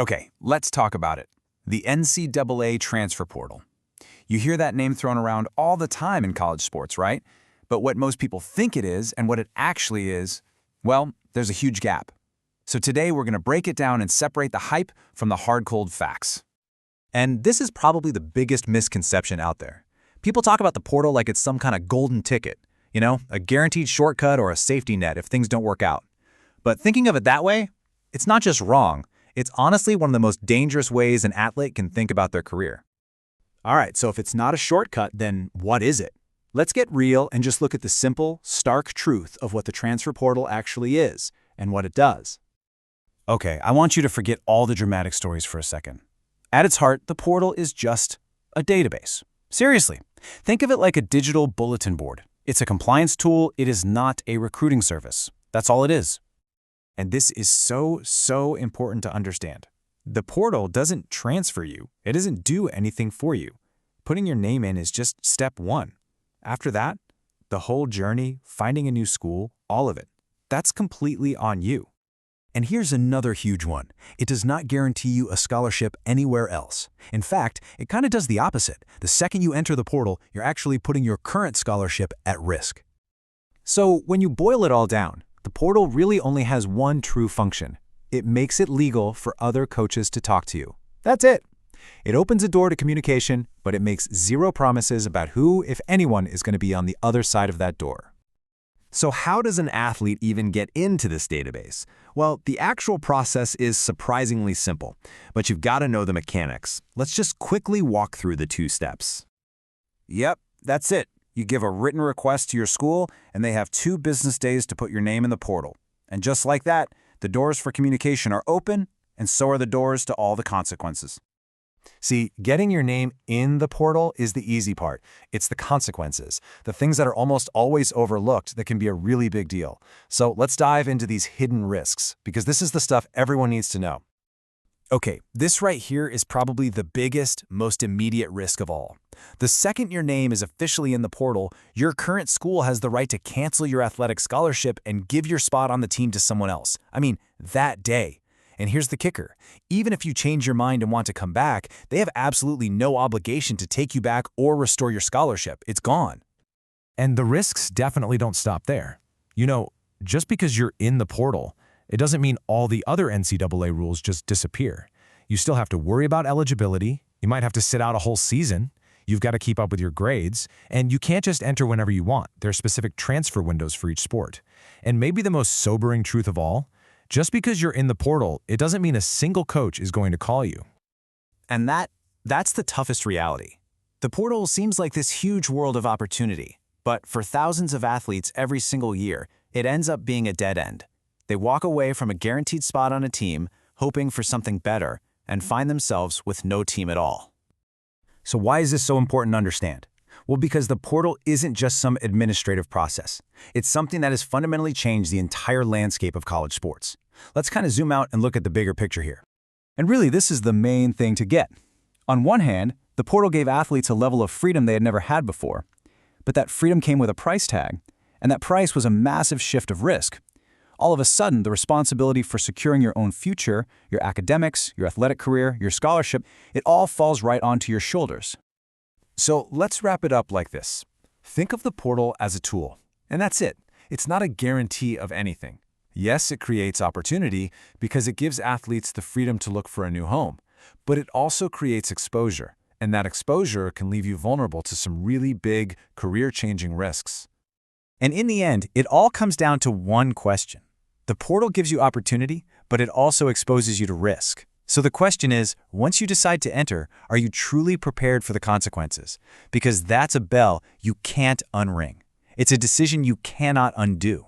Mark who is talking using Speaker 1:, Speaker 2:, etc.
Speaker 1: Okay, let's talk about it. The NCAA Transfer Portal. You hear that name thrown around all the time in college sports, right? But what most people think it is and what it actually is, well, there's a huge gap. So today we're going to break it down and separate the hype from the hard-cold facts.
Speaker 2: And this is probably the biggest misconception out there. People talk about the portal like it's some kind of golden ticket, a guaranteed shortcut or a safety net if things don't work out. But thinking of it that way, it's not just wrong. It's honestly one of the most dangerous ways an athlete can think about their career.
Speaker 3: All right, so if it's not a shortcut, then what is it? Let's get real and just look at the simple, stark truth of what the transfer portal actually is and what it does.
Speaker 1: Okay, I want you to forget all the dramatic stories for a second. At its heart, the portal is just a database. Seriously, think of it like a digital bulletin board. It's a compliance tool. It is not a recruiting service. That's all it is.
Speaker 4: And this is so important to understand. The portal doesn't transfer you. It doesn't do anything for you. Putting your name in is just step one. After that, the whole journey, finding a new school, all of it, that's completely on you.
Speaker 5: And here's another huge one. It does not guarantee you a scholarship anywhere else. In fact, it kind of does the opposite. The second you enter the portal, you're actually putting your current scholarship at risk.
Speaker 3: So when you boil it all down, the portal really only has one true function. It makes it legal for other coaches to talk to you. That's it. It opens a door to communication, but it makes zero promises about who, if anyone, is going to be on the other side of that door.
Speaker 6: So how does an athlete even get into this database? Well, the actual process is surprisingly simple, but you've got to know the mechanics. Let's just quickly walk through the 2 steps.
Speaker 1: Yep, that's it. You give a written request to your school, and they have 2 business days to put your name in the portal. And just like that, the doors for communication are open, and so are the doors to all the consequences.
Speaker 2: See, getting your name in the portal is the easy part. It's the consequences, the things that are almost always overlooked that can be a really big deal. So let's dive into these hidden risks, because this is the stuff everyone needs to know.
Speaker 4: Okay, this right here is probably the biggest, most immediate risk of all. The second your name is officially in the portal, your current school has the right to cancel your athletic scholarship and give your spot on the team to someone else. I mean, that day. And here's the kicker. Even if you change your mind and want to come back, they have absolutely no obligation to take you back or restore your scholarship. It's gone.
Speaker 7: And the risks definitely don't stop there. Just because you're in the portal, it doesn't mean all the other NCAA rules just disappear. You still have to worry about eligibility. You might have to sit out a whole season. You've got to keep up with your grades. And you can't just enter whenever you want. There are specific transfer windows for each sport. And maybe the most sobering truth of all, just because you're in the portal, it doesn't mean a single coach is going to call you.
Speaker 4: And that's the toughest reality. The portal seems like this huge world of opportunity, but for thousands of athletes every single year, it ends up being a dead end. They walk away from a guaranteed spot on a team, hoping for something better, and find themselves with no team at all.
Speaker 1: So why is this so important to understand? Well, because the portal isn't just some administrative process. It's something that has fundamentally changed the entire landscape of college sports. Let's kind of zoom out and look at the bigger picture here.
Speaker 3: And really, this is the main thing to get. On one hand, the portal gave athletes a level of freedom they had never had before. But that freedom came with a price tag, and that price was a massive shift of risk. All of a sudden, the responsibility for securing your own future, your academics, your athletic career, your scholarship, it all falls right onto your shoulders.
Speaker 4: So let's wrap it up like this. Think of the portal as a tool, and that's it. It's not a guarantee of anything. Yes, it creates opportunity because it gives athletes the freedom to look for a new home, but it also creates exposure, and that exposure can leave you vulnerable to some really big, career-changing risks.
Speaker 3: And in the end, it all comes down to one question. The portal gives you opportunity, but it also exposes you to risk. So the question is, once you decide to enter, are you truly prepared for the consequences? Because that's a bell you can't unring. It's a decision you cannot undo.